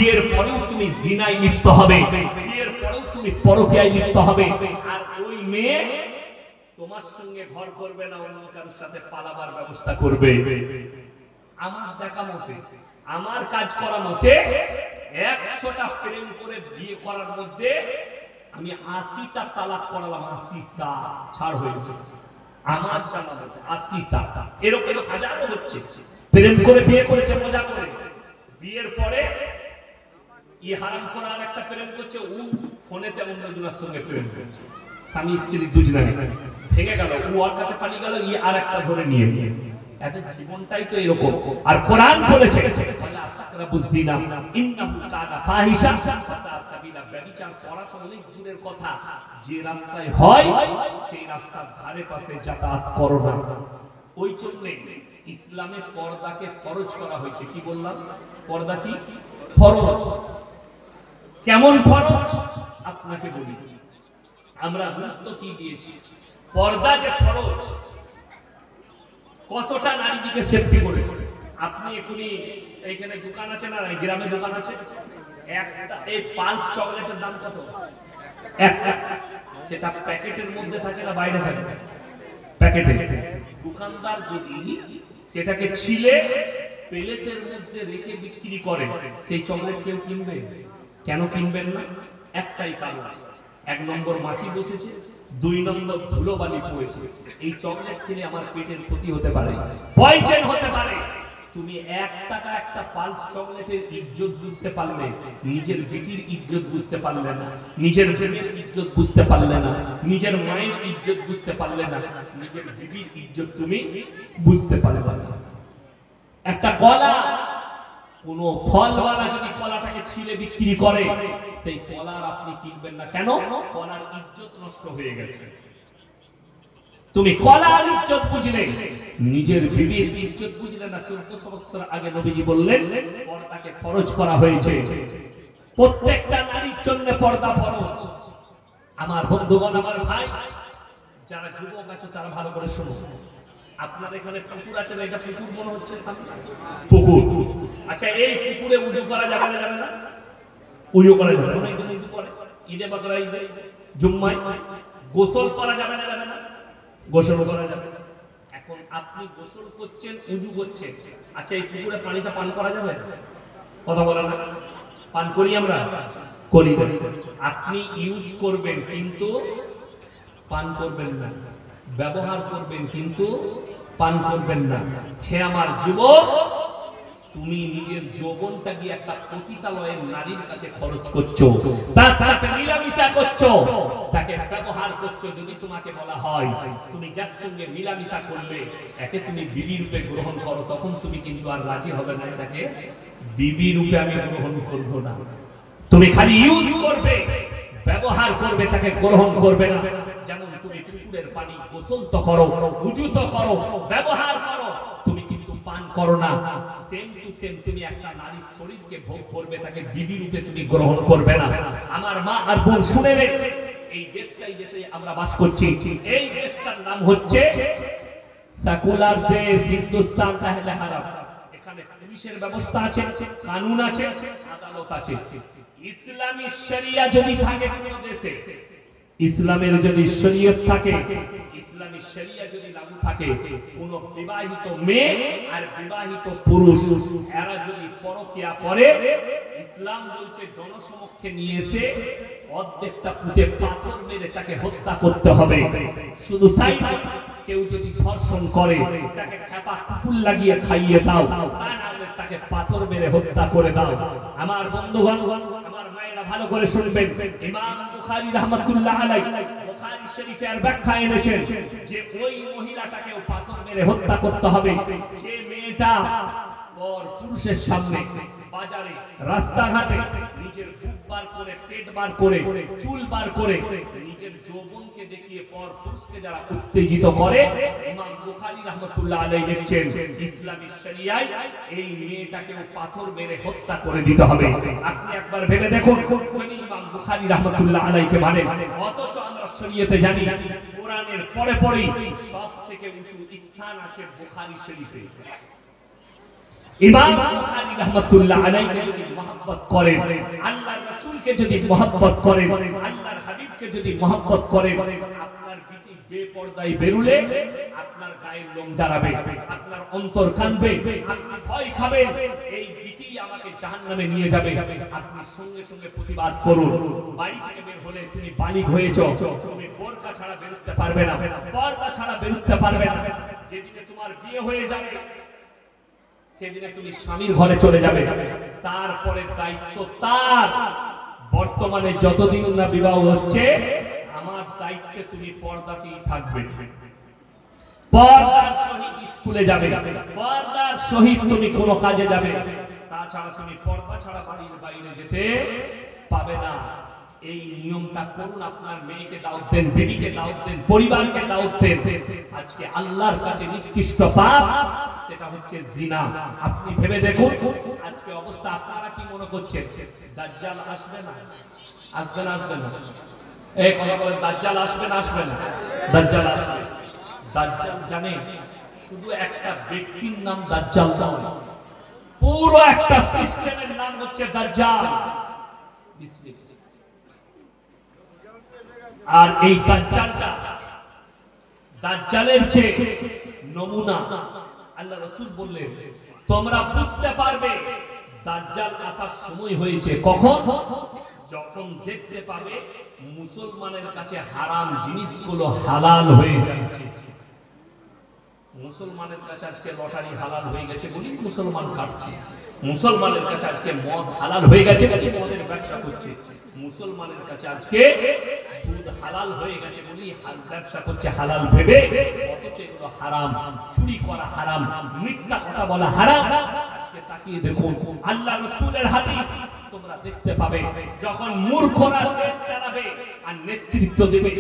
বিয়ের পরেও তুমি জিনায় লিপ্ত হবে, বিয়ের পরেও তুমি পরকীয়ায় লিপ্ত হবে, আর ওই মেয়ে তোমার সঙ্গে ঘর করবে না, অন্য কারোর সাথে পালাবার ব্যবস্থা করবে। আমার দেখা মতে, আমার কাজ করা মতে 100টা প্রেম করে বিয়ে করার মধ্যে আমি 80টা তালাক করালাম, 80টা ছাড় হয়েছে আমার জানা মতে, 80টা। এরকম হাজারো হচ্ছে, প্রেম করে বিয়ে করেছে মজা করে, বিয়ের পরে ই হারাম করে আর একটা প্রেম করছে, ও ফোনেতে অন্য দুজনের সঙ্গে প্রেম করছে, স্বামী স্ত্রী দুজনে ভেঙে গেল, ও ওর কাছে পালিয়ে গেল, ই আর একটা ধরে নিয়ে এদের জীবনটাই তো এরকম। আর কোরআন বলেছে ব্যভিচার করা তো অনেক দূরের কথা, যে রাস্তায় হয় সেই রাস্তার ধারে পাশে যাতায়াত করো না। ওই জন্য ইসলামে পর্দাকে ফরজ করা হয়েছে। কি বললাম? পর্দা কি ফরজ। কেমন ফরজ আপনাকে বলি, আমরা গুরুত্ব কি দিয়েছি। পর্দা যে ফরজ, কতটা নারীদিকে সেফটি করেছে। আপনি এখনই এইখানে দোকান আছে না, গ্রামে দোকান আছে, একটা এই পালস চকলেটের দাম কত? একটা, সেটা প্যাকেটের মধ্যে থাকে না বাইরে থাকে? প্যাকেটে। দোকানদার যদি সেটাকে ছিলে প্লেটের মধ্যে রেখে বিক্রি করে, সেই চকলেট কেউ কিনবে? কেন কিনবেন না? একটাই কারণ, 1 নম্বর মাছি বসেছে, 2 নম্বর ধুলোবালি পড়েছে। এই চকলেট খেলে আমার পেটের ক্ষতি হতে পারে, পয়জন হতে পারে। তুমি 1 টাকা একটা পালস চকলেটের ইজ্জত বুঝতে পারলে, নিজের বেটির ইজ্জত বুঝতে পারলে না, নিজের প্রেমের ইজ্জত বুঝতে পারলে না, নিজের মায়ের ইজ্জত বুঝতে পারলে না, নিজের বিবির ইজ্জত তুমি বুঝতে পারলে না। একটা কলা, কোন ফলওয়ালা যদি কলাটাকে ছিলে বিক্রি করে, সেই কলার আপনি কিনবেন না। কেন? কলার ইজ্জত নষ্ট হয়ে গেছে। তুমি কলার ইজ্জত বুঝলে, নিজের বিবির ইজ্জত বুঝলে না। 1400 বছর আগে নবীজি বললেন পর্দাকে ফরজ করা হয়েছে। প্রত্যেকটা নারীর জন্য পর্দা ফরজ। আমার বন্ধুগণ, আমার ভাই যারা যুবক আছে তারা ভালো করে শুনুন। আপনার এখানে পুকুর আছে না? এটা পুকুর মনে হচ্ছে, পুকুর। আচ্ছা, এই পুকুরে উজু করা যাবে না? যাবে না? উজু করা যাবে। অনেকজন উজু করে, ঈদে বকরা ঈদে জুম্মায়। গোসল করা যাবে না? যাবে না? গোসল করা যাবে। এখন আপনি গোসল করছেন, উজু করছেন, আচ্ছা এই পুকুরে পানিটা পান করা যাবে? কথা বলা না? পান করি আমরা? করি না। আপনি ইউজ করবেন কিন্তু পান করবেন না, ব্যবহার করবেন কিন্তু পান করবেন না। হে আমার যুবক, তুমি নিজের যৌবনটা দিয়ে একটা পতিতালয়ের নারীর কাছে খরচ করছো, তার সাথে মিলামিশা করছো, তাকে ব্যবহার করছো। যদি তোমাকে বলা হয় তুমি যার সঙ্গে মিলামিশা করলে একে তুমি বিবি রূপে গ্রহণ করো, তখন তুমি কিন্তু আর রাজি হবে না, তাকে বিবি রূপে আমি গ্রহণ করব না। তুমি খালি ইউজ করবে, ব্যবহার করবে, তাকে গ্রহণ করবে না। যেমন তুমি পুকুরের পানি গোসল তো করো, উজু তো করো, ব্যবহার করো, তুমি কিন্তু পান করো না। সেম টু সেম তুমি একটা নারীর শরীরকে ভোগ করবে, তাকে বিবি রূপে তুমি গ্রহণ করবে না। আমার মা আর বোন শুনে রে, এই দেশটাই দেশে আমরা বাস করছি, এই দেশটার নাম হচ্ছে সেকুলার দেশ, হিন্দুস্তান। তাহলে হারাম। এখানে পুলিশের ব্যবস্থা আছে, কানুন আছে, আদালত আছে। ইসলামী শরিয়া যদি থাকে কোন দেশে, ইসলামের যদি শরীয়ত থাকে, ইসলামী শরিয়া যদি লাগু থাকে, কোন বিবাহিত মেয়ে আর বিবাহিত পুরুষ এরা যদি পরকীয়া করে, ইসলাম বলছে জনসমক্ষে নিয়ে এসে অর্ধেকটা পুঁতে পাথর মেরে তাকে হত্যা করতে হবে। শুধু তাই নয়, কেউ যদি ধর্ষণ করে তাকে খেপা কুকুর লাগিয়ে খাইয়ে দাও, তা না হলে তাকে পাথর মেরে হত্যা করে দাও। আমার বন্ধুগণ, আমার মায়েরা ভালো করে শুনবেন। ইমাম বুখারী রাহমাতুল্লাহ আলাইহি বুখারী শরীফের ব্যাখ্যা এনেছেন যে ওই মহিলাটাকেও পাথর মেরে হত্যা করতে হবে যে মেয়েটা পর পুরুষের সামনে, বাজারে, রাস্তাঘাটে নিজের বুক বার করে, পেট বার করে, চুল বার করে নিজের যৌবনকে দেখিয়ে পর পুরুষকে যারা উত্তেজিত করে, ইমাম বুখারী রাহমাতুল্লাহ আলাইহি লিখছেন ইসলামী শরিয়ায় এই মেয়েটাকেও পাথর মেরে হত্যা করে দিতে হবে। আপনি একবার ভেবে দেখুন, যদি ইমাম বুখারী রাহমাতুল্লাহ আলাইহিকে মানেন, অথচ আমরা শরীয়তে জানি কোরআনের পরে পরেই সবথেকে উঁচু স্থান আছে বুখারী শরীফে। ইমাম বুখারী রাহমাতুল্লাহ আলাইহি যদি মহব্বত করেন, আল্লাহর রাসূলকে যদি মহব্বত করেন, আল্লাহর হাবিবকে যদি মহব্বত করেন, আপনার বিটি বেপরদায় বেরুলে আপনার গায়ের লোম দাঁড়াবে, আপনার অন্তর কাঁদবে, আপনি ভয় খাবেন এই বিটি আমাকে জাহান্নামে নিয়ে যাবে। আপনি সঙ্গে সঙ্গে প্রতিবাদ করুন। বাড়ি থেকে বের হলে তুমি বালিগ হয়েছো, তুমি বোরকা ছাড়া বেরোতে পারবে না, পর্দা ছাড়া বেরোতে পারবে না। যেদিকে তোমার বিয়ে হয়ে যাবে সেদিনে তুমি স্বামীর ঘরে চলে যাবে, তারপরে দায়িত্ব তার। বর্তমানে যতদিন না বিবাহ হচ্ছে আমার দায়িত্বে তুমি পর্দাতেই থাকবে, পর্দার সহিত স্কুলে যাবে, পর্দার সহিত তুমি কোনো কাজে যাবে, তাছাড়া তুমি পর্দা ছাড়া বাড়ির বাইরে যেতে পাবে না। এই নিয়মটা করুন। আপনার মেয়েকে দাওয়াত দেন, বিবিকে দাওয়াত দেন, পরিবারকে দাওয়াত দেন। আজকে আল্লাহর কাছে নিকৃষ্ট পাপ সেটা হচ্ছে জিনা। আপনি ভেবে দেখুন আজকে অবস্থা। আপনারা কি মনে করছেন দাজ্জাল আসবে না? আসবে না? আসবে না? এই কথা বলেন, দাজ্জাল আসবে না? আসবে না? দাজ্জাল আসবে। দাজ্জাল জানে শুধু একটা ব্যক্তির নাম দাজ্জাল নয়, পুরো একটা সিস্টেমের নাম হচ্ছে দাজ্জাল। বিসমিল্লাহ। আর এই দাজ্জালটা, দাজ্জালের যে নমুনা আল্লাহ রাসূল বললেন তোমরা বুঝতে পারবে দাজ্জাল আসার সময় হয়েছে কখন? যখন দেখতে পাবে মুসলমানের কাছে হারাম জিনিসগুলো হালাল হয়ে যাচ্ছে। মুসলমানের কাছে আজকে লটারি হালাল হয়ে গেছে বলি মুসলমান খাচ্ছে, মুসলমানের কাছে আজকে মদ হালাল হয়ে গেছে বলি মদের ব্যবসা করছে, মুসলমানের কাছে আজকে সুদ হালাল হয়ে গেছে বলি ব্যবসা করছে হালাল ভেবে, অথচ এগুলো হারাম। চুরি করা হারাম, মিথ্যা কথা বলা হারাম। আজকে তাকিয়ে দেখুন আল্লাহ রাসূলের হাদিস তোমরা দেখতে পাবে যখন মূর্খরা দেশ চালাবে আর নেতৃত্ব দেবে,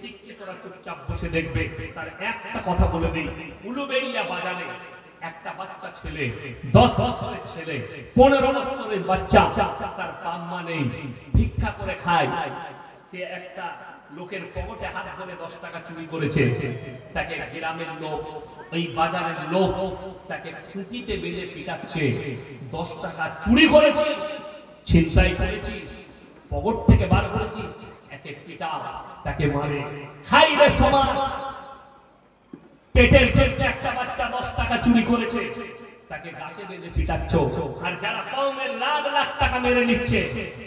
শিক্ষিতরা চুপচাপ বসে দেখবে। তার একটা কথা বলে দিই, উলুবেড়িয়া বাজারে একটা বাচ্চা ছেলে, 10 বছরের ছেলে, 15 বছরের বাচ্চা, তার বাপ মা নেই, ভিক্ষা করে খায়। সে একটা লোকের পকেটে হাত ধরে 10 টাকা চুরি করেছে। তাকে গ্রামের লোক, ওই বাজারের লোক তাকে খুঁটিতে বেঁধে পিটাচ্ছে। 10 টাকা চুরি করেছিস, ছিনতাই করেছিস, পকেট থেকে বার করেছিস, একে পিটা, তাকে মারে। হাই রে সমাজ, পেটের জন্য একটা বাচ্চা 10 টাকা চুরি করেছে, তাকে গাছে বেঁধে পিটাচ্ছ। আর যারা কওমের লাখ লাখ টাকা মেরে নিচ্ছে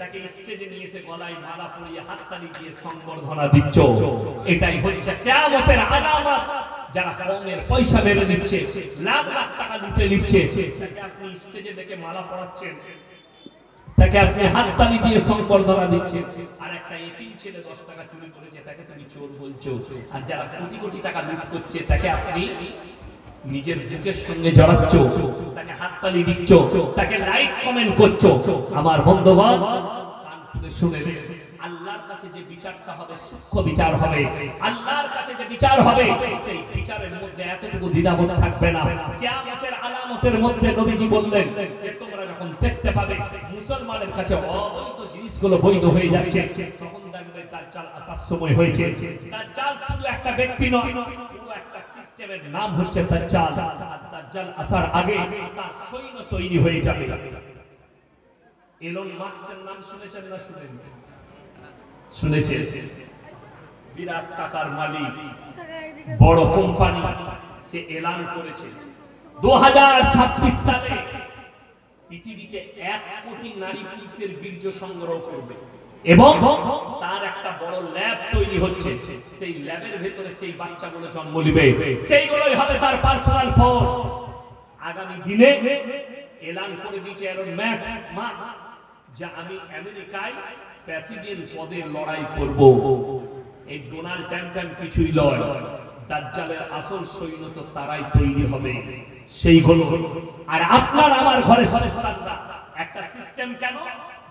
তাকে স্টেজে নিয়ে এসে গলায় মালা পরিয়ে হাততালি দিয়ে সংবর্ধনা দিচ্ছ। এটাই হচ্ছে কিয়ামতের আলামত। যারা কওমের পয়সা মেরে নিচ্ছে, লাখ লাখ টাকা লুটে নিচ্ছে, তাকে আপনি স্টেজে ডেকে মালা পরাচ্ছেন, তাকে আপনি হাততালি দিয়ে সংবর্ধনা দিচ্ছেন। আর একটা এতিম ছেলে 10 টাকা চুরি করেছে তাকে তুমি চোর বলছো। আর যারা কোটি কোটি টাকা লুট করছে তাকে আপনি নিজের বুকের সঙ্গে জড়াচ্ছ, তাকে হাততালি দিচ্ছ, তাকে লাইক কমেন্ট করছো। আমার বন্ধুগণ কান খুলে শুনে আল্লাহর কাছে যে বিচারটা হবে সূক্ষ্ম বিচার হবে। আল্লাহর কাছে যে বিচার হবে সেই বিচারের মধ্যে এতটুকু দ্বিধাবোধ থাকবে না। কিয়ামতের আলামতের মধ্যে নবীজি বললেন যে তোমরা যখন দেখতে পাবে মুসলমানের কাছে অবৈধ জিনিসগুলো বৈধ হয়ে যাচ্ছে, তখন দেখবে দাজ্জাল আসার সময় হয়েছে। দাজ্জাল শুধু একটা ব্যক্তি নয়, পুরো একটা সিস্টেমের নাম হচ্ছে দাজ্জাল। আর দাজ্জাল আসার আগে তার সৈন্য তৈরি হয়ে যাবে। এলন মাস্কের নাম শুনেছেন না? শুনেছেন? বিরাট টাকার মালিক, বড় কোম্পানি। সে এলান করেছে 2026 সালে পৃথিবীতে 1 কোটি নারী পুরুষের বীর্য সংগ্রহ করবে এবং তার একটা বড় ল্যাব তৈরি হচ্ছে। সেই ল্যাবের ভেতরে সেই বাচ্চাগুলো জন্ম নেবে, সেইগুলোই হবে তার পার্সোনাল ফোর্স। আগামী দিনে এলান করে দিয়েছে এলন মাস্ক যে আমি আমেরিকায় প্রেসিডেন্ট পদে লড়াই করব। এই ডোনাল্ড ট্রাম্প কিছুই নয়, দাজ্জালের আসল সৈন্য তো তারাই তৈরি হবে, সেইগুলো। আর আপনার আমার ঘরে সন্তানরা একটা সিস্টেম কেন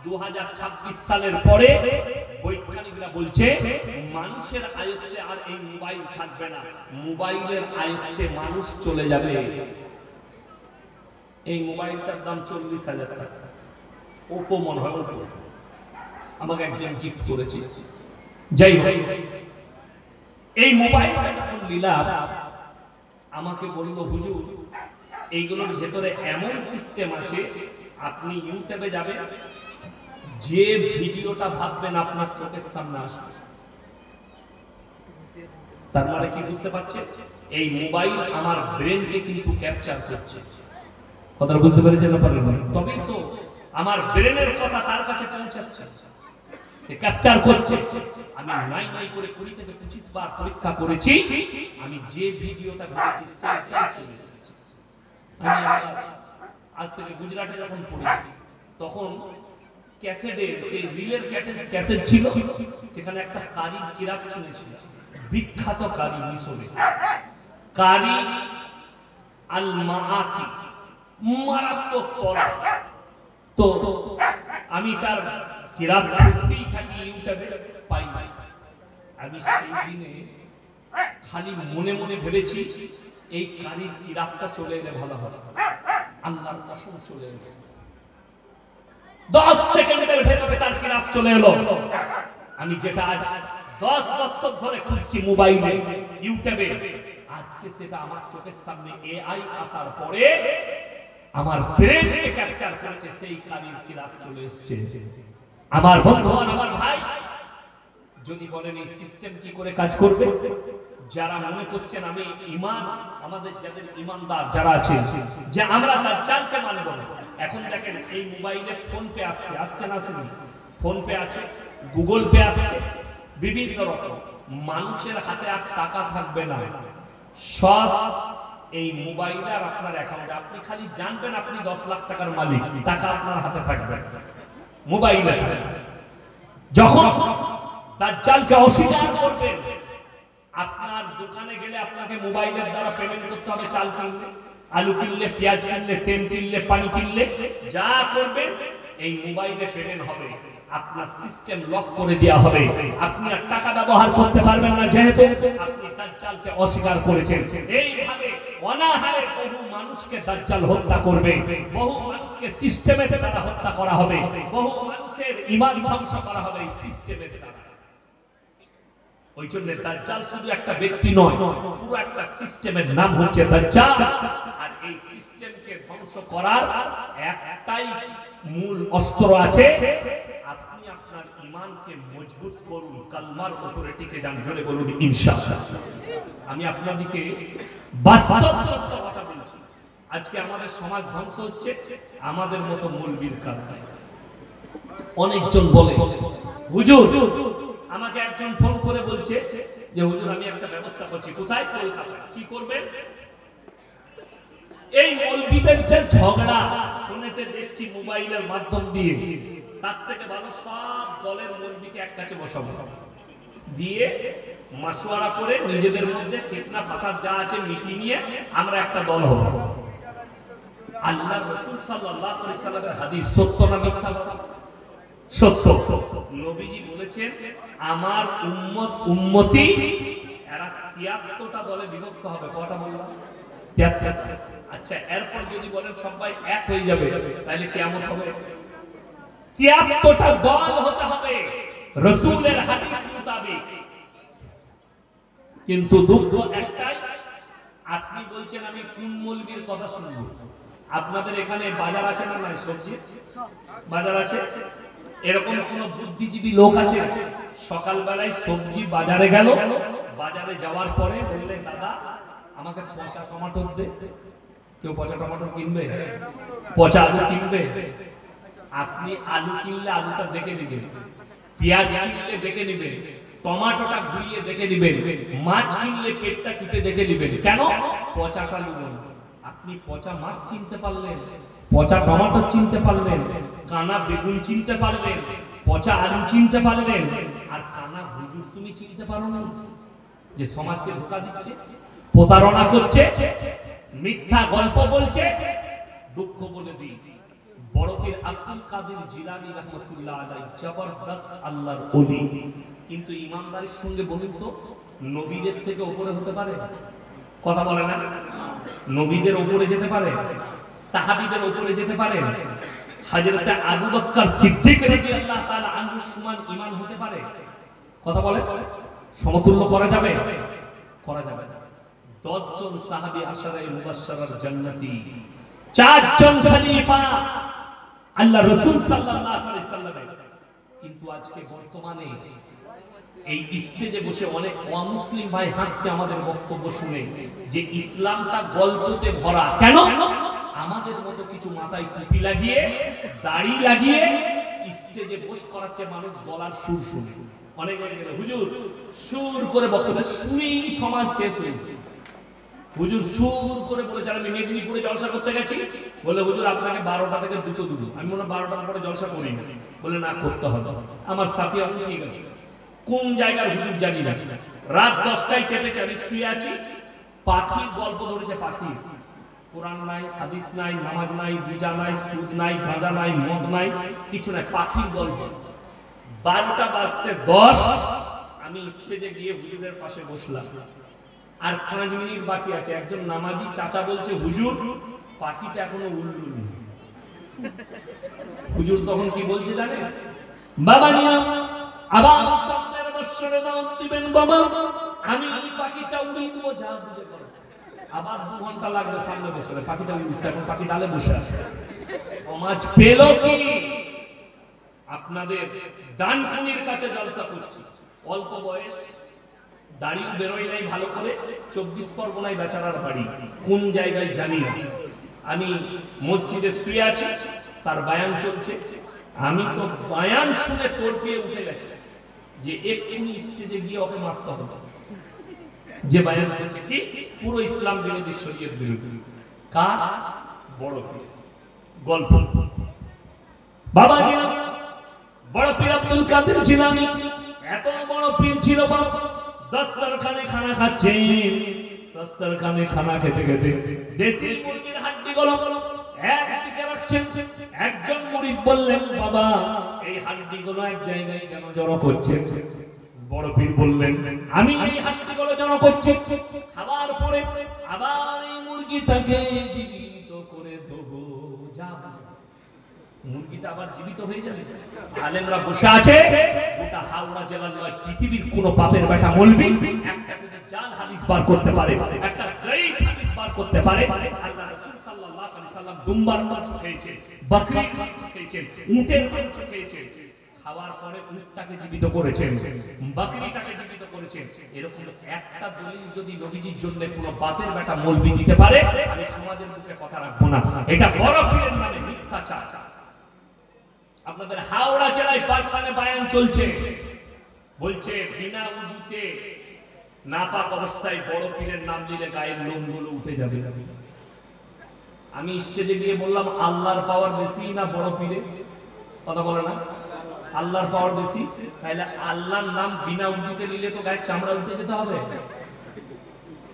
2026 সালের পরে বৈজ্ঞানিকরা বলছে মানুষের আয়ত্তে আর এই মোবাইল থাকবে না, মোবাইলের আয়ত্তে মানুষ চলে যাবে। এই মোবাইলটার দাম 40,000 টাকা, ওপো মনে হয়, ওপো আমাকে একজন গিফট করেছে। যাই হোক, এই মোবাইলটা যখন নিলাম আমাকে বলল হুজুর এইগুলোর ভেতরে এমন সিস্টেম আছে, আপনি ইউটিউবে যাবেন, যে ভিডিওটা ভাববেন আপনার চোখের সামনে আসবে। তার মানে কি বুঝতে পারছেন? এই মোবাইল আমার ব্রেনকে কিন্তু ক্যাপচার করছে। কথাটা বুঝতে পেরেছেন না? পারেন? তবেই তো আমার ব্রেনের কথা তার কাছে পৌঁছাচ্ছে, সে ক্যাপচার করছে। আমি নাই করে 20 থেকে 25 বার পরীক্ষা করেছি, আমি যে ভিডিওটা ভেবেছি সেটাই চলে এসেছে। আমি আজ থেকে গুজরাটে যখন পড়েছি, তখন ক্যাসেটে সেই রিলের ক্যাসেট ছিল, সেখানে একটা কারি কিরাত শুনেছিল, বিখ্যাত কারি মিশরে, কারি আল মাআতি, মারাত্মক পড়া। তো আমি তার কিরাত খুঁজতেই থাকি ইউটিউবে, পাই না। আমি সেই দিনে খালি মনে মনে ভেবেছি এই কারির কিরাতটা চলে এলে ভালো হবে। আল্লাহর কসম চলে এলো, 10 সেকেন্ডের ভেতরে তার কিরাত চলে এলো। আমি যেটা আজ 10 বছর ধরে খুঁজছি মোবাইলে, ইউটিউবে, আজকে সেটা আমার চোখের সামনে এআই আসার পরে আমার ব্রেনকে ক্যাপচার করেছে, সেই কারির কিরাত চলে এসেছে। আমার বন্ধুগণ, আমার ভাই, যদি বলেন এই সিস্টেম কি করে কাজ করবে, যারা মনে করছেন আমি ঈমান, আমাদের যাদের ঈমানদার যারা আছে, যে আমরা দাজ্জালকে মানব না, এখন দেখেন এই মোবাইলে ফোন পে আসছে, আসছে না? আসেনি? ফোন পে আছে, গুগল পে আসছে, বিভিন্ন রকম। মানুষের হাতে আর টাকা থাকবে না, সব এই মোবাইলে আর আপনার অ্যাকাউন্টে। আপনি খালি জানবেন আপনি 10 লাখ টাকার মালিক, টাকা আপনার হাতে থাকবে মোবাইলে। যখন দাজ্জালকে অস্বীকার করবেন, আপনার দোকানে গেলে আপনাকে মোবাইলের দ্বারা পেমেন্ট করতে হবে। চাল কিনলে, আলু কিনলে, পেঁয়াজ কিনলে, তেল কিনলে, পানি কিনলে, যা করবেন এই মোবাইলে পেমেন্ট হবে। আপনার সিস্টেম লক করে দেওয়া হবে, আপনি আর টাকা ব্যবহার করতে পারবেন না, যেহেতু আপনি দাজ্জালকে অস্বীকার করেছেন। এইভাবে অনাহারে বহু মানুষকে দাজ্জাল হত্যা করবে, বহু মানুষকে সিস্টেমের দ্বারা হত্যা করা হবে, বহু মানুষের ঈমান ধ্বংস করা হবে এই সিস্টেমের দ্বারা। ওই জন্য দাজ্জাল শুধু একটা ব্যক্তি নয়, পুরো একটা সিস্টেমের নাম হচ্ছে দাজ্জাল। আর এই সিস্টেমকে ধ্বংস করার একটাই মূল অস্ত্র আছে, আপনি আপনার ঈমানকে মজবুত করুন, কালমার উপরে টিকে যান। জোরে বলুন ইনশাআল্লাহ। আমি আপনাদেরকে বাস্তব সত্য কথা বলছি। আজকে আমাদের সমাজ ধ্বংস হচ্ছে আমাদের মতো মৌলবীর কারণে। অনেকজন বলে, হুজুর, আমাকে একজন ফোন করে বলছে যে হুজুর আমি একটা ব্যবস্থা করছি। কোথায়? কলকাতায়। কি করবেন? এই মৌলবীদের যে ঝগড়া ফোনেতে দেখছি মোবাইলের মাধ্যম দিয়ে, তার থেকে ভালো সব দলের মৌলবীকে এক কাছে বসাবো, দিয়ে মাসওয়ারা করে নিজেদের মধ্যে ফিতনা ফাসাদ যা আছে মিটিয়ে নিয়ে আমরা একটা দল হব। আল্লাহর রাসূল সাল্লাল্লাহু আলাইহি সাল্লামের হাদিস সত্য না মিথ্যা? সত্য। নবীজি বলেছেন আমার উম্মত উম্মতি এরা 73টা দলে বিভক্ত হবে। কয়টা বললাম? 73টা। আচ্ছা, এরপর যদি বলেন সবাই এক হয়ে যাবে, তাহলে কিয়ামত হবে। 73টা দল হতে হবে রাসূলের হাদিস মোতাবেক। কিন্তু দুঃখ একটাই, আপনি বলছেন আমি কোন মৌলবীর কথা শুনবো। আপনাদের এখানে বাজার আছে না? নাই, সবজি বাজার আছে। এরকম কোন বুদ্ধিজীবী লোক আছে সকাল বেলায় সবজি বাজারে গেল, বাজারে যাওয়ার পরে বললেন দাদা আমাকে পচা টমেটো দে? কেউ পচা টমেটো কিনবে? পচা আলু কিনবে? আপনি আলু কিনলে আলুটা দেখে নেবেন, পেঁয়াজ কিনলে দেখে নেবেন, টমেটোটা ঘুরিয়ে দেখে নেবেন, মাছ কিনলে পেটটা টিপে দেখে নেবেন। কেন? পচাটা লুবেন। আপনি পচা মাছ চিনতে পারলেন, পচা টমেটো চিনতে পারলেন, কানা বেগুন চিনতে পারলেন, পচা আলু চিনতে পারলেন, আর কানা হুজুর তুমি চিনতে পারো না, যে সমাজকে ধোঁকা দিচ্ছে, প্রতারণা করছে, মিথ্যা গল্প বলছে। দুঃখ বলে দিই, বড় পীর আব্দুল কাদের জিলানী রাহমাতুল্লাহ আলাইহি জবরদস্ত আল্লাহর ওলি, কিন্তু ইমানদারির সঙ্গে বলুন তো নবীদের থেকে উপরে হতে পারে? কথা বলে না? নবীদের উপরে যেতে পারে, সাহাবীদের উপরে যেতে পারে, হযরত আবু বকর সিদ্দিক রাদিয়াল্লাহু তাআলা আনহু সমান ঈমান হতে পারে? কথা বলে? সমতুল্য করা যাবে? করা যাবে না। 10 জন সাহাবী আশারায়ে মুবাশশারার জান্নাতি, 4 জন খলিফা আল্লাহ রাসূল সাল্লাল্লাহু আলাইহি সাল্লামের। কিন্তু আজকে বর্তমানে এই স্টেজে বসে অনেক অমুসলিম ভাই হাসছে আমাদের বক্তব্য শুনে যে ইসলামটা গল্পতে ভরা। কেন? আমাদের মতো কিছু মাথায় টুপি লাগিয়ে দাড়ি লাগিয়ে স্টেজে বস করাচ্ছে মানুষ, গলার সুর শুনে। অনেক হুজুর সুর করে বক্তব্য শুনেই সমাজ শেষ হয়েছে। হুজুর সুর করে বলেছে, আমি মেদিনীপুরে জলসা করতে গেছি, বলে হুজুর আপনাকে 12টা থেকে 2টো দুটো। আমি বললাম 12টার পরে জলসা করি না। বলে না, করতে হবে। আমার সাথী আপনি ঠিক আছে, কোন জায়গার হুজুর জানি না, রাত 10টায় চেপেছে, আমি শুয়ে আছি, পাখির গল্প ধরেছে। পাখির কোরআন নাই, হাদিস নাই, নামাজ নাই, রোজা নাই, সুদ নাই, গাঁজা নাই, মদ নাই, কিছু নাই, পাখির গল্প। 12টা বাজতে 10 আমি স্টেজে গিয়ে হুজুরের পাশে বসলাম। আর 5 মিনিট বাকি আছে। একজন নামাজি চাচা বলছে, হুজুর পাখিটা এখনো উল্লু। হুজুর তখন কি বলছে জানেন? বাবা নিয়া আবার সামনের বছরে দাওয়াত দিবেন বাবা, আমি এই পাখিটা উড়িয়ে দেবো, যা বুঝে করো। আবার 2 ঘন্টা লাগবে সামনে বছরে, পাখিটা উড়তে, এখন পাখি ডালে বসে আছে। সমাজ পেল কি? আপনাদের ডানকুনির কাছে জলসা করছি, অল্প বয়স, দাড়িও বেরোয় নাই ভালো করে, 24 পরগনায় বেচারার বাড়ি, কোন জায়গায় জানি না। আমি মসজিদে শুয়ে আছি, তার বায়ান চলছে। আমি তো বায়ান শুনে তরপিয়ে উঠে গেছে যে এক্ষুনি স্টেজে গিয়ে ওকে মারতে হবে। যে বায়ান করছে কি পুরো ইসলাম বিরোধী, শরীয়ত বিরোধী। কার? বড় পীর। গল্প বাবা জিলানী, বড় পীর আব্দুল কাদের জিলানী এত বড় পীর ছিল। দস্তরখানে খানা খাচ্ছেন, দস্তরখানে খানা খেতে খেতে দেশি মুরগির হাড্ডিগুলো একদিকে রাখছেন। একজন মুরিদ বললেন, বাবা এই হাড্ডিগুলো এক জায়গায় কেন জড়ো করছেন? বড় পীর বললেন, আমি এই হাড্ডিগুলো জড়ো করছি, খাবার পরে আবার এই মুরগিটাকে জীবিত করে দেবো। যা মুরগিটা আবার জীবিত হয়ে যাবে। আলেমরা বসে আছে, গোটা হাওড়া জেলা জেলায় পৃথিবীর কোন পাপের বেটা মৌলবি একটা যদি জাল হাদিস বার করতে পারে, একটা যায়িফ হাদিস বার করতে পারে। আল্লাহ রাসূল সাল্লাল্লাহু আলাইহি সাল্লাম দুম্বার মাংস খেয়েছেন, বকরির মাংস খেয়েছেন, উটের মাংস খেয়েছেন, খাওয়ার পরে উটটাকে জীবিত করেছেন, বকরিটাকে জীবিত করেছেন। এরকম একটা দলিল যদি নবীজির জন্য কোন পাপের বেটা মৌলবি দিতে পারে, আমি সমাজের মুখে কথা রাখবো না। এটা বড় পীরের নামে মিথ্যাচার। আপনাদের হাওড়া জেলায় পাটনায় বায়ান চলছে, বলছে বিনা উযুতে নাপাক অবস্থায় বড় পীরের নাম নিলে গায়ের লোমগুলো উঠে যাবে। আমি স্টেজে গিয়ে বললাম, আল্লাহর পাওয়ার বেশি না বড় পীরে? কথা বলে না, আল্লাহর পাওয়ার বেশি। তাহলে আল্লাহর নাম বিনা উযুতে নিলে তো গায়ের চামড়া উঠে যেতে হবে।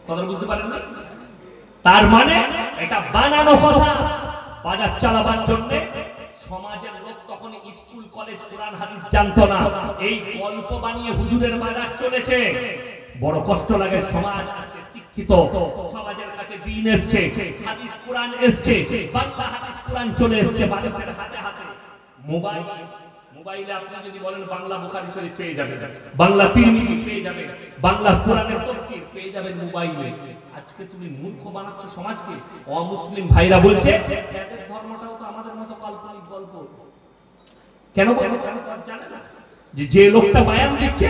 কথা বুঝতে পারেন না? তার মানে এটা বানানো কথা, বাজার চালাবার জন্য। সমাজের লোক তখন স্কুল কলেজ কোরআন হাদিস জানতো না, এই গল্প বানিয়ে হুজুরের বাজার চলেছে। বড় কষ্ট লাগে, সমাজ আজকে শিক্ষিত, সমাজের কাছে দ্বীন এসেছে, হাদিস কোরআন এসেছে, বাংলা হাদিস কোরআন চলে এসেছে মানুষের হাতে হাতে। মোবাইলে আপনি যদি বলেন বাংলা বুখারী শরীফ পেয়ে যাবেন, বাংলা তিরমিজি পেয়ে যাবেন, বাংলা কোরআনের তাফসীর পেয়ে যাবেন মোবাইলে। আজকে তুমি মূর্খ বানাচ্ছ সমাজকে। অমুসলিম ভাইরা বলছে এদের ধর্মটাও তো আমাদের মতো কাল্পনিক গল্প। কেন বলছে? জানে না যে লোকটা বায়ান দিচ্ছে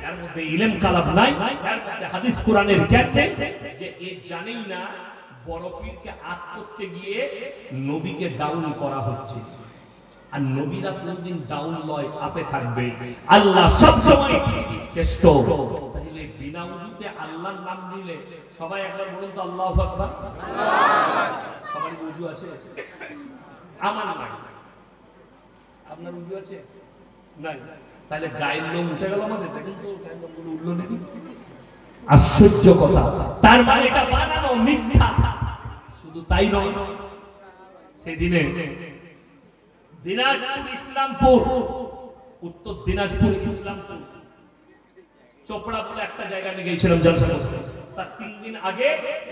এর মধ্যে ইলম কালাম নাই, এর মধ্যে হাদিস কোরআনের জ্ঞান নেই, যে এ জানেই না বড় পীরকে আট করতে গিয়ে নবীকে ডাউন করা হচ্ছে। আর নবীরা কোনদিন ডাউন লয়, আপে থাকবে। আল্লাহ সবসময় শ্রেষ্ঠ। তাহলে বিনা উযুতে আল্লাহর নাম নিলে সবাই একবার বলুন তো আল্লাহু আকবার। সবার উযু আছে? আমার নাই। আপনার উযু আছে? নাই। তাহলে গায়ের লোম উঠে গেল আমাদের। দেখুন তো গায়ের লোমগুলো উঠলো নাকি? আশ্চর্য কথা। তার মানে এটা বানানো, মিথ্যা। শুধু তাই নয়, সেদিনে দিনাজপুর ইসলামপুর, উত্তর দিনাজপুর ইসলামপুর চোপড়া বলে একটা জায়গা আমি গিয়েছিলাম জলসা করতে। তার 3 দিন আগে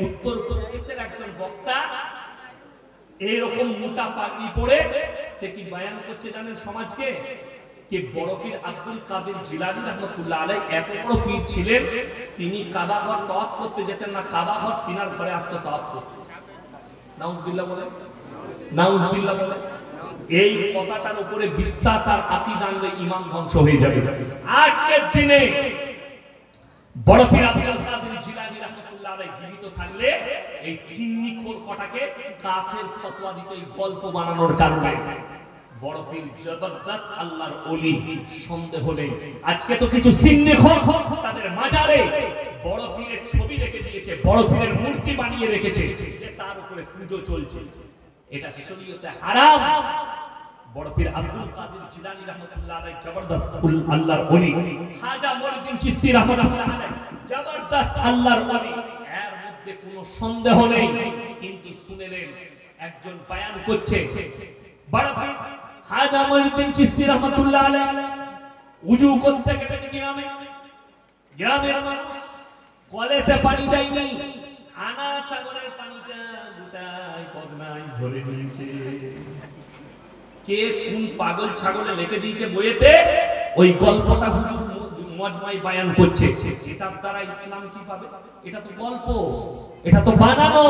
উত্তরপ্রদেশের একজন বক্তা এইরকম মোটা পাগড়ি পরে সে কি বায়ান করছে জানেন সমাজকে? कि बड़ पीर আব্দুল কাদের জিলানী रहमतुल्लाह अलैह এত বড় পীর ছিলেন, তিনি কাবা ঘর তওয়াফ করতে যেতেন না, কাবা ঘর তিনার ঘরে আসতো তওয়াফ করতে। নাউজুবিল্লাহ বলে, নাউজুবিল্লাহ বলে। এই কথাটার উপরে বিশ্বাস আর আকীদা আনলে ঈমান ধ্বংস হয়ে যাবে। আজকের দিনে বড় পীর আব্দুল কাদের জিলানী रहमतुल्लाह अलैह জীবিত থাকলে এই সিন্নিখোর কটাকে কাফের ফতোয়া দিত এই গল্প বানানোর কারণে। বড় পীর জবরদস্ত আল্লাহর ওলি, সন্দেহ নেই। আজকে তো কিছু সিন্নিখোর তাদের মাজারে বড় পীরের ছবি রেখে দিয়েছে, বড় পীরের মূর্তি বানিয়ে রেখেছে, যে তার উপরে পূজা চলছে। এটা শরীয়তে হারাম। বড় পীর আব্দুল কাদের জিলানী रहमतुल्लाह अलैह জবরদস্ত আল্লাহর ওলি, খাজা মঈনুদ্দিন চিশতি रहमतुल्लाह अलैহ জবরদস্ত আল্লাহর ওলি, এর মধ্যে কোনো সন্দেহ নেই। কিন্তু শুনেলেন একজন বয়ান করছে, বড় পীর খাজা মঈনুদ্দিন চিশতি रहमतुल्लाह अलैহ উযু করতে গেলে গ্রামের মানুষ কলেতে পানি দেয়নি, আনা সাগরের পানিটা গোটাই পদ্মায় ভরে নিয়েছে। কে কোন পাগল ছাগলে লিখে দিয়েছে বইয়েতে, ওই গল্পটা হুজুর মজমায় বয়ান করছে। এটার দ্বারা ইসলাম কি পাবে? এটা তো গল্প, এটা তো বানানো,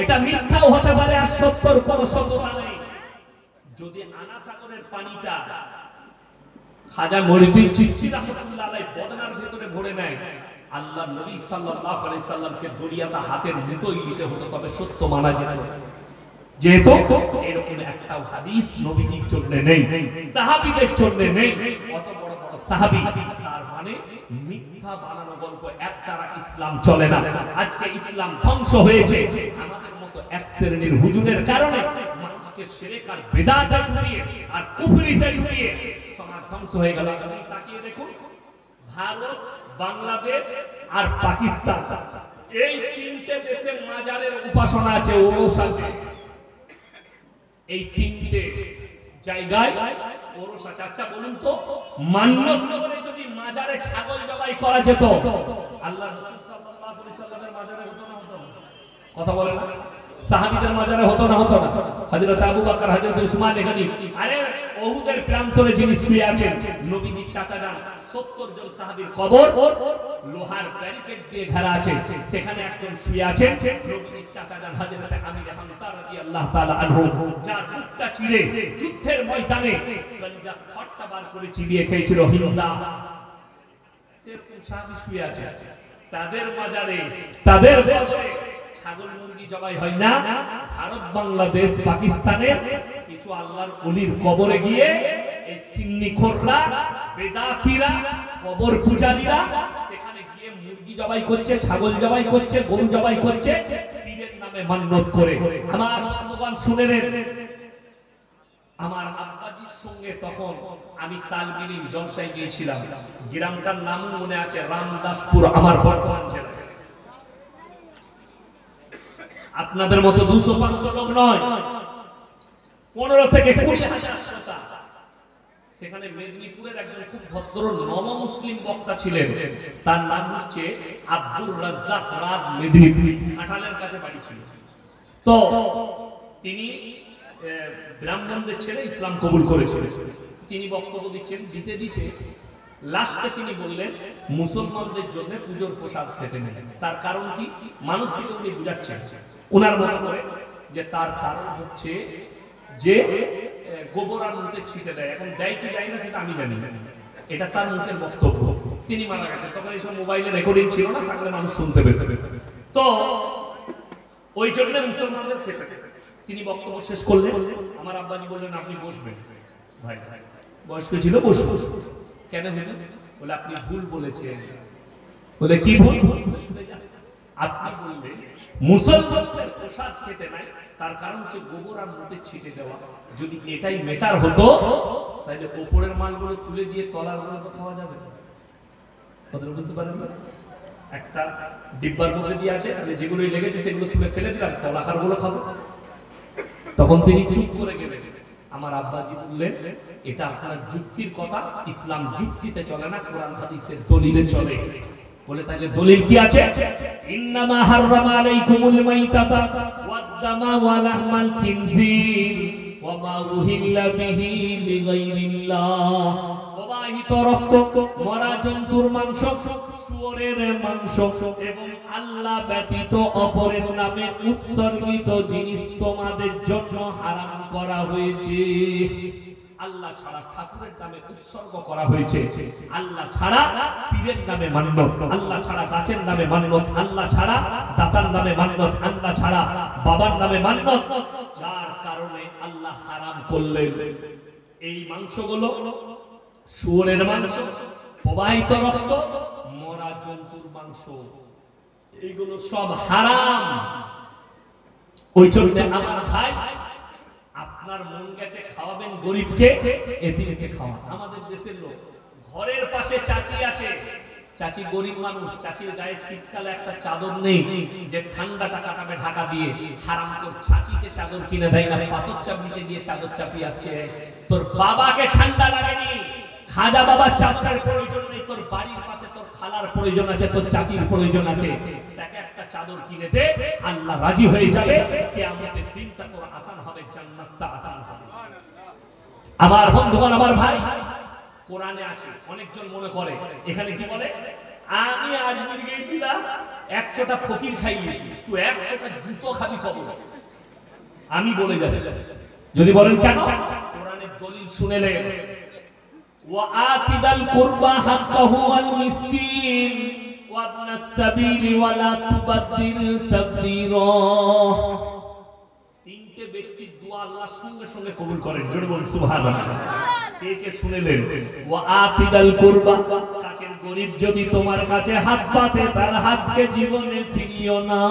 এটা মিথ্যাও হতে পারে আর সত্যর কোনো সত্যতা নেই। যদি আনা সাগরের পানিটা খাজা মঈনুদ্দিন চিশতি রাহমাতুল্লাহ আলাইহি বদনার ভিতরে ভরে নেয়, আল্লাহ নবী সাল্লাল্লাহু আলাইহি সাল্লামকে দরিয়াটা হাতের মুঠোয় নিতে হতো, তবে সত্য মানা যেত। যেহেতু এরকম একটাও হাদিস নবীজির জন্য নেই, সাহাবীদের জন্য নেই। কত বড় বড় সাহাবী, তার মানে মিথ্যা বানানো গল্প একটারা ইসলাম চলে না। আজকে ইসলাম ধ্বংস হয়েছে আমাদের মতো এক শ্রেণীর হুজুরের কারণে। মানুষকে শিরক আর বিদআতে ডুবিয়ে আর কুফরিতে ডুবিয়ে সমাজ ধ্বংস হয়ে গেল। আপনি তাকিয়ে দেখুন, ভারত, বাংলাদেশ আর পাকিস্তান, এই তিনটে দেশে মাজারের উপাসনা আছে, ওরস আছে। এই তিনটে জায়গায় ওরস আছে। আচ্ছা বলুন তো, মান্যত করে যদি মাজারে ছাগল জবাই করা যেত, আল্লাহর রাসূল সাল্লাল্লাহু আলাইহি সাল্লামের মাজারে হতো না হতো? কথা বলে না? সাহাবীদের মাজারে হতো না হতো না? হযরত আবু বকর, হযরত উসমান গনি, আরে ওহুদের প্রান্তরে যিনি শুয়ে আছেন, নবীজির চাচা যান, 70 জন সাহাবীর কবর লোহার ব্যারিকেড দিয়ে ঘেরা আছে, সেখানে একজন শুয়ে আছেন, নবীজির চাচা যান হযরত আমির হামজা রাদিয়াল্লাহু তাআলা আনহু, যার বুকটা চিরে যুদ্ধের ময়দানে কলিজা ফটকা বার করে চিবিয়ে খেয়েছিল হিন্দা, সেরকম সাহাবী শুয়ে আছে। তাদের মাজারে, তাদের কবরে ছাগল মুরগি জবাই হয় না। ভারত, বাংলাদেশ, পাকিস্তানে কিছু আল্লাহর ওলির কবরে গিয়ে এই সিন্নিখোররা, বেদাতিরা, কবর পূজারীরা সেখানে গিয়ে মুরগি জবাই করছে, ছাগল জবাই করছে, গরু জবাই করছে, পীরের নামে মান্যত করে। আমার বন্ধুগণ শুনে নেন, আমার আব্বাজির সঙ্গে তখন আমি তালবিলিম জলসায় গিয়েছিলাম। গ্রামটার নাম মনে আছে, রামদাসপুর, আমার বর্তমান জেলা। আপনাদের মতো 200-500 লোক নয়, 15 থেকে 20,000 শ্রোতা। সেখানে মেদিনীপুরের একজন খুব ভদ্র নব মুসলিম বক্তা ছিলেন, তার নাম হচ্ছে আব্দুর রাজ্জাক রাদ, মেদিনীপুর ঘাটালের কাছে বাড়ি ছিল। তো তিনি ব্রাহ্মণদের ছেড়ে ইসলাম কবুল করেছিলেন। তিনি বক্তব্য দিচ্ছেন, দিতে দিতে লাস্টে তিনি বললেন মুসলমানদের জন্য পূজোর প্রসাদ খেতে নেই। তার কারণ কি? মানুষকে উনি বুঝাচ্ছেন ওনার মনে করে যে তার কারণ হচ্ছে যে গোবর আর মুখে ছিটে দেয়। এখন দেয় কি দেয় না সেটা আমি জানি না, এটা তার মুখের বক্তব্য। তিনি মারা গেছেন, তখন এইসব মোবাইলে রেকর্ডিং ছিল না, থাকলে মানুষ শুনতে পেত। তো ওই জন্য মুসলমানদের খেতে তিনি বক্তব্য শেষ করলেন। আমার আব্বাজি বললেন আপনি বসবেন। ভাই বয়স্ক ছিল, বসবো। কেন হইল? বলে আপনি ভুল বলেছেন। বলে কি ভুল? শুনে যান। আপনি বললেন মুসলমানদের প্রসাদ খেতে নাই, তার কারণ হচ্ছে গোবর আর মুখে ছিটে দেওয়া। যদি এটাই মেটার হতো তাহলে উপরের মালগুলো তুলে দিয়ে তলার গুলো তো খাওয়া যাবে। কথাটা বুঝতে পারেন না? একটা ডিব্বার মধ্যে দিয়ে আছে, যেগুলো লেগেছে সেগুলো তুলে ফেলে দিলাম, তলাকার গুলো খাবো। তখন তিনি চুপ করে গেলেন। আমার আব্বাজি বললেন এটা আপনার যুক্তির কথা, ইসলাম যুক্তিতে চলে না, কোরআন হাদিসের দলিলে চলে। বলে তাহলে দলিল কি আছে? ইন্নামা হাররামা আলাইকুমুল মাইতাতা ওয়াদ-দামা ওয়া লাহমাল খিনজির ওয়া মা উহিল্লা বিহি লিগাইরিল্লাহ প্রবাহিত রক্ত, মরা জন্তুর মাংস, শুয়োরের মাংস এবং আল্লাহ ব্যতীত অপরের নামে উৎসর্গিত জিনিস তোমাদের জন্য হারাম করা হয়েছে। আল্লাহ ছাড়া ঠাকুরের নামে উৎসর্গ করা হয়েছে, আল্লাহ ছাড়া পীরের নামে মান্যত, আল্লাহ ছাড়া গাছের নামে মান্যত, আল্লাহ ছাড়া দাতার নামে মান্যত, আল্লাহ ছাড়া বাবার নামে মান্যত, যার কারণে আল্লাহ হারাম করলেন। এই মাংসগুলো শুয়োরের মাংস, প্রবাহিত রক্ত, মরা জন্তুর মাংস, এইগুলো সব হারাম। ওই জন্য আমার ভাই, আপনার মন গেছে খাওয়াবেন গরিবকে, এতিমকে খাওয়ান। আমাদের দেশের লোক, ঘরের পাশে চাচি আছে, চাচি গরিব মানুষ, চাচির গায়ে শীতকালে একটা চাদর নেই যে ঠান্ডাটা কাটাবে ঢাকা দিয়ে, হারাম করে চাচিকে চাদর কিনে দেয় না, পাথর চাপিয়ে দিয়ে চাদর চাপিয়ে আসছে। তোর বাবাকে ঠান্ডা লাগেনি, খাজা বাবার চাদরের প্রয়োজন নেই, তোর বাড়ির পাশে তোর খালার প্রয়োজন আছে, তোর চাচির প্রয়োজন আছে, তাকে একটা চাদর কিনে দে, আল্লাহ রাজি হয়ে যাবে, কিয়ামতের দিনটা তোর আসান হবে, জান্নাতটা আসান হবে। আমার বন্ধুগণ, আমার ভাই, কোরআনে আছে, অনেকজন মনে করে এখানে কি বলে, আমি আজমির গিয়েছিলাম 100টা ফকির খাইয়েছি, তুই 100টা জুতো খাবি কবর। আমি বলে যাচ্ছি, যদি বলেন কেন, কোরআনের দলিল শুনেলে, ওয়া আতিদাল কুরবা হাক্কাহু আল মিসকিন ওয়া ইবনাস সাবিলি ওয়া লা তুবাদ্দির তাবদীরা। তিনটে ব্যক্তির দোয়া আল্লাহ সঙ্গে সঙ্গে কবুল করেন, জোরে বলুন সুবহানাল্লাহ। কে কে শুনেলেন? ওয়া আতিদাল কুরবা, কাছের গরীব যদি তোমার কাছে হাত পাতে, তার হাতকে জীবনে ফিরিও না।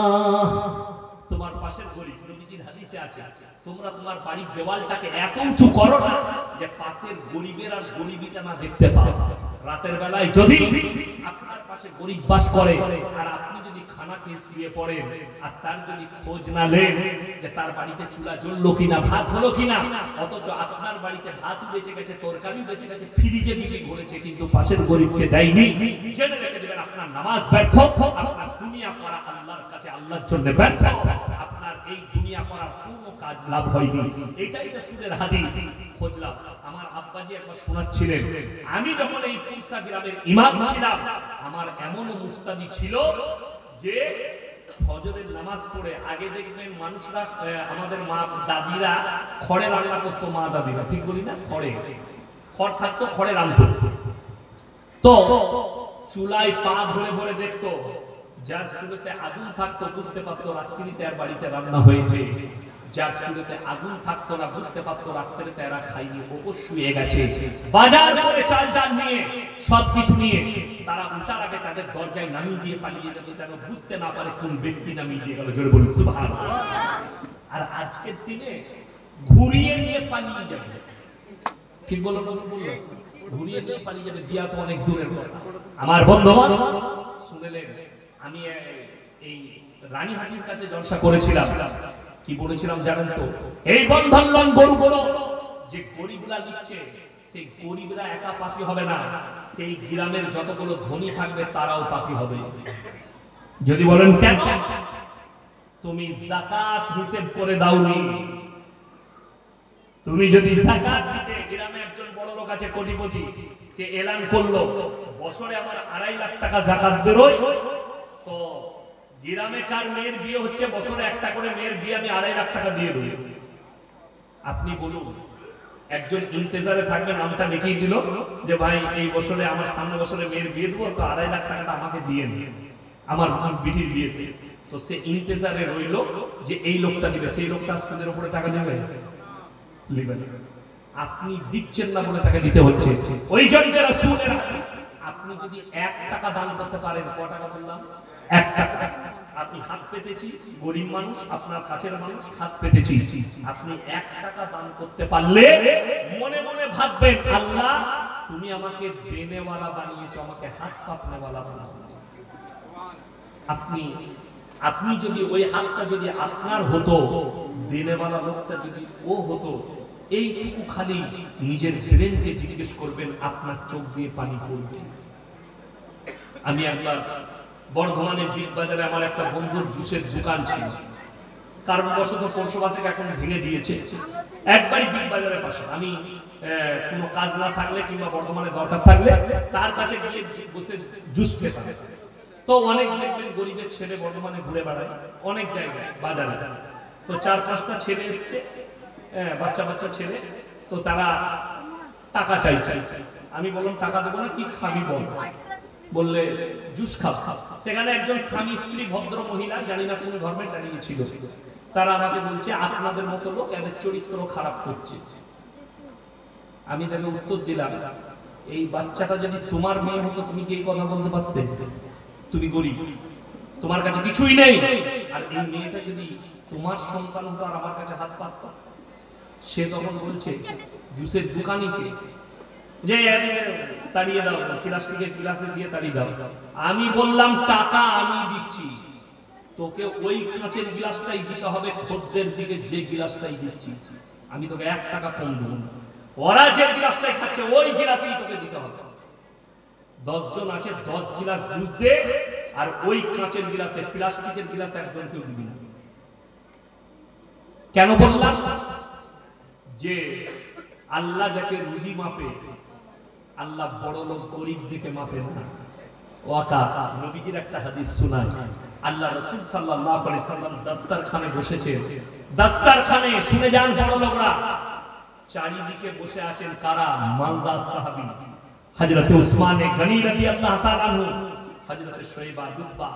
তোমার পাশের গরীব, নবীজির হাদিসে আছে, তোমরা তোমার বাড়ির দেওয়ালটাকে এত উঁচু করো না যে পাশের গরিবের আর গরিবিটা না দেখতে পাও। রাতের বেলায় যদি আপনার পাশে গরিব বাস করে আর আপনি যদি খানা খেয়ে শুয়ে পড়েন আর তার যদি খোঁজ না নেন যে তার বাড়িতে চুলা জ্বললো কিনা, ভাত হলো কিনা, অথচ আপনার বাড়িতে ভাত বেঁচে গেছে, তরকারি বেঁচে গেছে, ফ্রিজে বিক্রি করেছে, কিন্তু পাশের গরিবকে দেয়নি, জেনে রেখে দেবেন আপনার নামাজ ব্যর্থ, আপনার দুনিয়া করা আল্লাহর কাছে আল্লাহর জন্য ব্যর্থ, আপনার এই দুনিয়া করার কোনো কাজ লাভ হয়নি। এটাই রাসূলের হাদিস। খোঁজলাম, আমার আব্বাজি একবার শোনাচ্ছিলেন, আমি যখন এই পুরসা গ্রামের ইমাম ছিলাম, আমার এমন মুক্তাদি ছিল যে ফজরের নামাজ পড়ে আগে দেখবেন মানুষরা, আমাদের মা দাদিরা খড়ে রান্না করতো, মা দাদিরা, ঠিক বলি না, খড় থাকতো, খড়ে রান্না, তো চুলায় পা ভরে ভরে দেখতো, যার চুলাতে আগুন থাকতো বুঝতে পারতো রাত্রিতে আর বাড়িতে রান্না হয়েছে, যার চুলাতে আগুন থাকতো না বুঝতে পারতো রাত্রিতে এরা খাইনি, ওপর শুয়ে গেছে। বাজার করে চাল ডাল নিয়ে, সবকিছু নিয়ে তারা উঠার আগে তাদের দরজায় নামিয়ে দিয়ে পালিয়ে যেত, যেন বুঝতে না পারে কোন ব্যক্তি নামিয়ে দিয়ে গেল, জোরে বলুন সুবহানাল্লাহ। আর আজকের দিনে ঘুরিয়ে নিয়ে পালিয়ে যাবে, ঠিক বলো, ঘুরিয়ে নিয়ে পালিয়ে যাবে, দিয়া তো অনেক দূরের কথা। আমার বন্ধুগণ শুনলেন, আমি এই রানীহাটির কাছে জলসা করেছিলাম, কি বলেছিলাম জানেন তো, এই বন্ধন লোন গরুগুলো যে গরিবরা নিচ্ছে, সেই গরিবরা একা পাপী হবে না, সেই গ্রামের যতগুলো ধনী থাকবে তারাও পাপী হবে। যদি বলেন কেন, তুমি যাকাত হিসেব করে দাওনি, তুমি যদি যাকাত দিতে, গ্রামে একজন বড় লোক আছে কোটিপতি, সে এলান করলো বছরে আমার 2.5 লাখ টাকা যাকাত বেরোয়, তো গ্রামে কার মেয়ের বিয়ে হচ্ছে, বছরে একটা করে মেয়ের বিয়ে আমি 2.5 লাখ টাকা দিয়ে দেব। আপনি বলুন, একজন ইন্তেজারে থাকবে, নামটা লিখিয়ে দিল যে ভাই এই বছরে আমার সামনে বছরে মেয়ের বিয়ে দেবো, তো 2.5 লাখ টাকাটা আমাকে দিয়ে নিন আমার বিটির বিয়েতে, তো সে ইন্তেজারে রইল যে এই লোকটা দিবে, সেই লোকটা সুদের উপরে টাকা নেবে, আপনি দিচ্ছেন না বলে তাকে দিতে হচ্ছে। ওই জন্য রাসূলের হাদিস, আপনি যদি 1 টাকা দান করতে পারেন, কত টাকা বললাম, 1 টাকা, আপনি হাত পেতেছি, গরিব মানুষ, আপনার কাছের মানুষ, হাত পেতেছি, আপনি 1 টাকা দান করতে পারলে মনে মনে ভাববেন, আল্লাহ তুমি আমাকে দেনেওয়ালা বানিয়েছো, আমাকে হাত পাতনেওয়ালা বানাও। আপনি যদি ওই হাতটা যদি আপনার হতো, দেনেওয়ালা লোকটা যদি ও হতো, এইটুকু খালি নিজের ব্রেনকে জিজ্ঞেস করবেন, আপনার চোখ দিয়ে পানি পড়বে। আমি একবার বর্ধমানের বিগ বাজারে আমার একটা বন্ধুর জুসের দোকান ছিল, কারণ বশত পৌরসভা থেকে এখন ভেঙে দিয়েছে, একবারই বিগ বাজারের পাশে। আমি কোনো কাজ না থাকলে কিংবা বর্তমানে দরকার থাকলে তার কাছে গিয়ে বসে জুস খেতাম। তো অনেক দেখবেন গরিবের ছেলে বর্তমানে ঘুরে বেড়ায় অনেক জায়গায় বাজারে। তো 4-5টা ছেলে এসছে, বাচ্চা বাচ্চা ছেলে, তো তারা টাকা চাইছে। আমি বললাম টাকা দেবো না, কি খাবি বল? বললে জুস খাব। সেখানে একজন স্বামী স্ত্রী ভদ্র মহিলা, জানি না কোন ধর্মের, দাঁড়িয়েছিল। তারা আমাকে বলছে আপনাদের মতো লোক এদের চরিত্র খারাপ করছে। আমি তাকে উত্তর দিলাম, এই বাচ্চাটা যদি তোমার মেয়ে হতো তুমি কি এই কথা বলতে পারতে? তুমি গরিব, তোমার কাছে কিছুই নেই, আর এই মেয়েটা যদি তোমার সন্তান হতো আর আমার কাছে হাত পাতত। সে তখন বলছে জুসের দোকানিকে যে তাড়িয়ে দাও, প্লাস্টিকের গ্লাসে দিয়ে তাড়িয়ে দাও। আমি বললাম টাকা আমি দিচ্ছি, তোকে ওই কাঁচের গ্লাসটাই দিতে হবে খদ্দের দিকে যে গ্লাসটাই দিচ্ছিস, আমি তোকে 1 টাকা কম দেবো না। ওরা যে গ্লাসটাই খাচ্ছে ওই গ্লাসই তোকে দিতে হবে। 10 জন আছে, 10 গ্লাস জুস দে, আর ওই কাঁচের গ্লাসে, প্লাস্টিকের গ্লাসে একজনকেও দিবি না। কেন বললাম? যে আল্লাহ যাকে রুজি মাপে, আল্লাহ বড় লোক গরিব দিকে মাপে না। ওয়াকা নবীজির একটা হাদিস শোনায়, আল্লাহ রাসূল সাল্লাল্লাহু আলাইহি সাল্লাম দস্তরখানে বসেছে। দস্তরখানে শুনে যান বড় লোকরা, চারিদিকে বসে আছেন কারা? মালদার সাহাবী হযরত উসমান গনি রাদিয়াল্লাহু তাআলা আনহু, হযরত শুয়াইবা দুবা,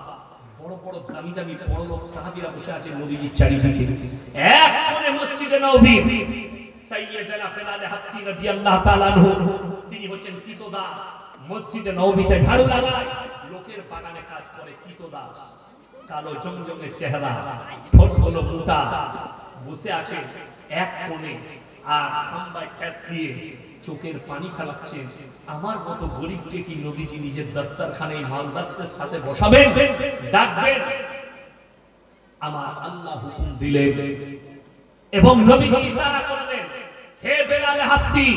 বড় বড় দামি দামি বড় লোক সাহাবীরা বসে আছেন নবীজির চারিদিকে। এক কোণে মসজিদে নববী সাইয়্যিদনা বেলাল হাবশী রাদিয়াল্লাহু তাআলা আনহু, তিনি হচ্ছেন কৃতদাস, মসজিদে নববীতে ঝাড়ু লাগায়, লোকের বাগানে কাজ করে। কৃতদাস, কালো জমজমের চেহারা, ঠোঁটগুলো মোটা, বসে আছে এক কোণে, আর খাম্বায় ঠেস দিয়ে চোখের পানি ফেলাচ্ছে। আমার মতো গরিবকে কি নবীজি নিজের দস্তরখানে মালদারদের সাথে বসাবেন, ডাকবেন? আমার আল্লাহ হুকুম দিলেন এবং নবীজি ইশারা করলেন, হে বেলাল হাবশী,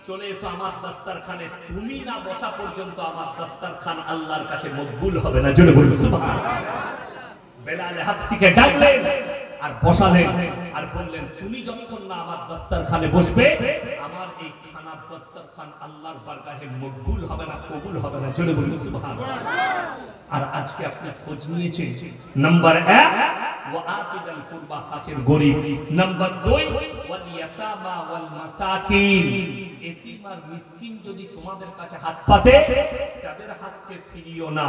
চলে এসো আমার দস্তরখানে। তুমি না বসা পর্যন্ত আমার দস্তরখান আল্লাহর কাছে মকবুল হবে না। জোরে বলুন সুবহানাল্লাহ। বেলাল হাবশীকে ডাকলেন আর বসালেন, আর বললেন তুমি যতক্ষণ না আমার দস্তরখানে বসবে, আমার এই খানার দস্তরখান আল্লাহর বারগাহে মকবুল হবে না, কবুল হবে না। জোরে বলুন সুবহানাল্লাহ। আর আজকে আপনি খোঁজ নিয়েছেন, নাম্বার 1 ওয়া আতিদাল কুরবা, কাছের গরিব। নাম্বার 2 ওয়াল ইয়াতামা ওয়াল মাসাকিন, এতিম আর মিসকিন যদি তোমাদের কাছে হাত পাতে, তাদের হাতকে ফিরিও না।